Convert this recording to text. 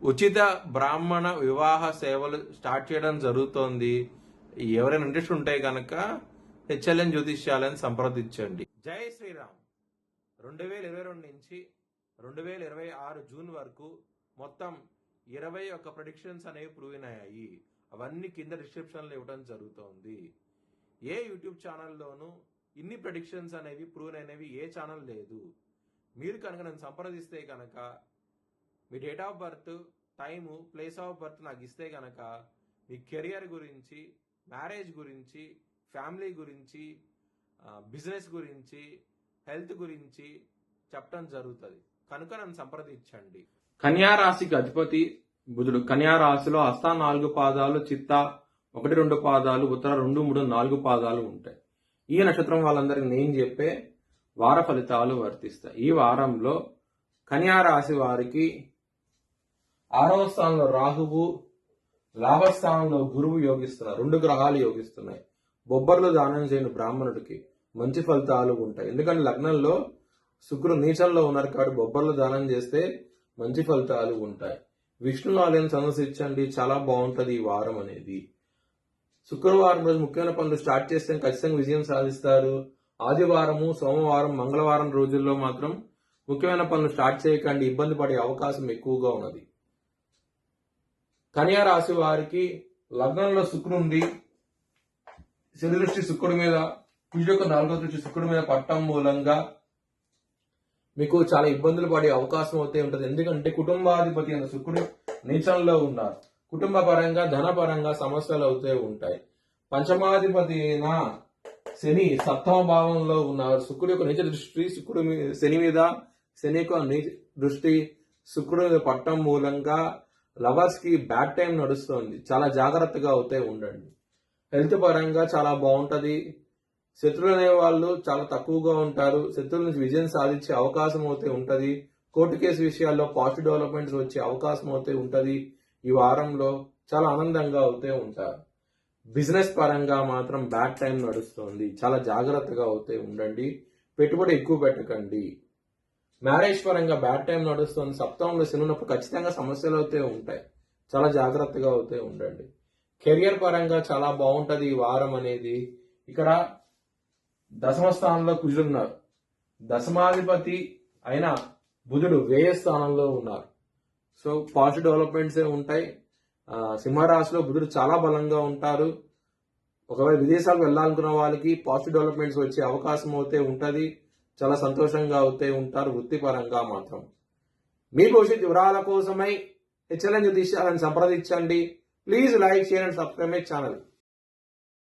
ఉచిత బ్రాహ్మణ వివాహ సేవలు స్టార్ట్ చేయడం జరుగుతోంది. ఎవరైనా ఇంట్రెస్ట్ ఉంటే కనుక హెచ్ఎల్ఎన్ జ్యోతిష్యాలను సంప్రదించండి. జై శ్రీరామ్. 2022 నుంచి 2026 జూన్ వరకు మొత్తం 21 ప్రెడిక్షన్స్ అనేవి ప్రూవ్ అయ్యాయి. అవన్నీ కింద డిస్క్రిప్షన్లో ఇవ్వడం జరుగుతోంది. ఏ యూట్యూబ్ ఛానల్లోనూ ఇన్ని ప్రెడిక్షన్స్ అనేవి ప్రూవ్ అయినవి ఏ ఛానల్ లేదు. మీరు కనుక నన్ను సంప్రదిస్తే కనుక మీ date of birth, time, place of birth నాకు ఇస్తే కనుక మీ కెరియర్ గురించి, మ్యారేజ్ గురించి, ఫ్యామిలీ గురించి, బిజినెస్ గురించి, హెల్త్ గురించి చెప్పడం జరుగుతుంది. కనుక నన్ను సంప్రదించండి. కన్యా రాశికి అధిపతి బుధుడు. కన్యా రాశిలో హస్త 4 పాదాలు, చిత్త 1, 2 పాదాలు, ఉత్తర 2, 3, 4 పాదాలు ఉంటాయి. ఈ నక్షత్రం వాళ్ళందరికీ నేను చెప్పే వార ఫలితాలు వర్తిస్తాయి. ఈ వారంలో కన్యా రాశి వారికి 6వ స్థానంలో రాహువు, లాభస్థానంలో గురువు యోగిస్తున్నారు. 2 గ్రహాలు యోగిస్తున్నాయి. బొబ్బర్లు దానం చేయని బ్రాహ్మణుడికి మంచి ఫలితాలు ఉంటాయి. ఎందుకంటే లగ్నంలో శుక్రుడు నీచంలో ఉన్నారు కాబట్టి బొబ్బర్లు దానం చేస్తే మంచి ఫలితాలు ఉంటాయి. విష్ణు ఆలయం సందర్శించండి, చాలా బాగుంటది ఈ వారం అనేది. శుక్రవారం రోజు ముఖ్యమైన పనులు స్టార్ట్ చేస్తే ఖచ్చితంగా విజయం సాధిస్తారు. ఆదివారము, సోమవారం, మంగళవారం రోజుల్లో మాత్రం ముఖ్యమైన పనులు స్టార్ట్ చేయకండి, ఇబ్బంది పడే అవకాశం ఎక్కువగా ఉన్నది. కన్యా రాశి వారికి లగ్నంలో శుక్రుండి శని దృష్టి శుక్రుడి మీద, కుజుడు యొక్క 4వ దృష్టి శుక్రుడి మీద పట్టడం మూలంగా మీకు చాలా ఇబ్బందులు పడే అవకాశం అయితే ఉంటుంది. ఎందుకంటే కుటుంబాధిపతి అన్న శుక్రుడు నీచంలో ఉన్నారు. కుటుంబ పరంగా, ధన పరంగా సమస్యలు అవుతూ ఉంటాయి. పంచమాధిపతి అయిన శని 7వ భావంలో ఉన్నారు. శుక్రుడు యొక్క నీచ దృష్టి శని మీద, శని యొక్క దృష్టి శుక్రుడి మీద పట్టడం మూలంగా లవర్స్ కి బ్యాడ్ టైం నడుస్తుంది. చాలా జాగ్రత్తగా అవుతే ఉండండి. హెల్త్ పరంగా చాలా బాగుంటది. శత్రువులు అనే వాళ్ళు చాలా తక్కువగా ఉంటారు. శత్రువుల నుంచి విజయం సాధించే అవకాశం అయితే ఉంటది. కోర్టు కేసు విషయాల్లో పాజిటివ్ డెవలప్మెంట్స్ వచ్చే అవకాశం అయితే ఉంటది. ఈ వారంలో చాలా ఆనందంగా అవుతే ఉంటారు. బిజినెస్ పరంగా మాత్రం బ్యాడ్ టైం నడుస్తుంది. చాలా జాగ్రత్తగా అవుతే ఉండండి. పెట్టుబడి ఎక్కువ పెట్టకండి. మ్యారేజ్ పరంగా బ్యాడ్ టైం నడుస్తుంది. 7వ శని ఉన్నప్పుడు ఖచ్చితంగా సమస్యలు అయితే ఉంటాయి. చాలా జాగ్రత్తగా అవుతే ఉండండి. కెరియర్ పరంగా చాలా బాగుంటది ఈ వారం అనేది. ఇక్కడ 10వ స్థానంలో కుజుడు ఉన్నారు. దశమాధిపతి అయిన బుధుడు వ్యయ స్థానంలో ఉన్నారు. సో పాజిటివ్ డెవలప్మెంట్స్ ఉంటాయి. సింహరాశిలో బుధుడు చాలా బలంగా ఉంటారు. ఒకవేళ విదేశాలకు వెళ్ళాలనుకున్న వాళ్ళకి పాజిటివ్ డెవలప్మెంట్స్ వచ్చే అవకాశం అయితే ఉంటది. చాలా సంతోషంగా అవుతే ఉంటారు. వృత్తిపరంగా మాత్రం మీ భవిష్యత్ వివరాల కోసమై హెచ్ఎల్ఎన్ జ్యోతిష్యాలను సంప్రదించండి. Please like, share and subscribe my channel.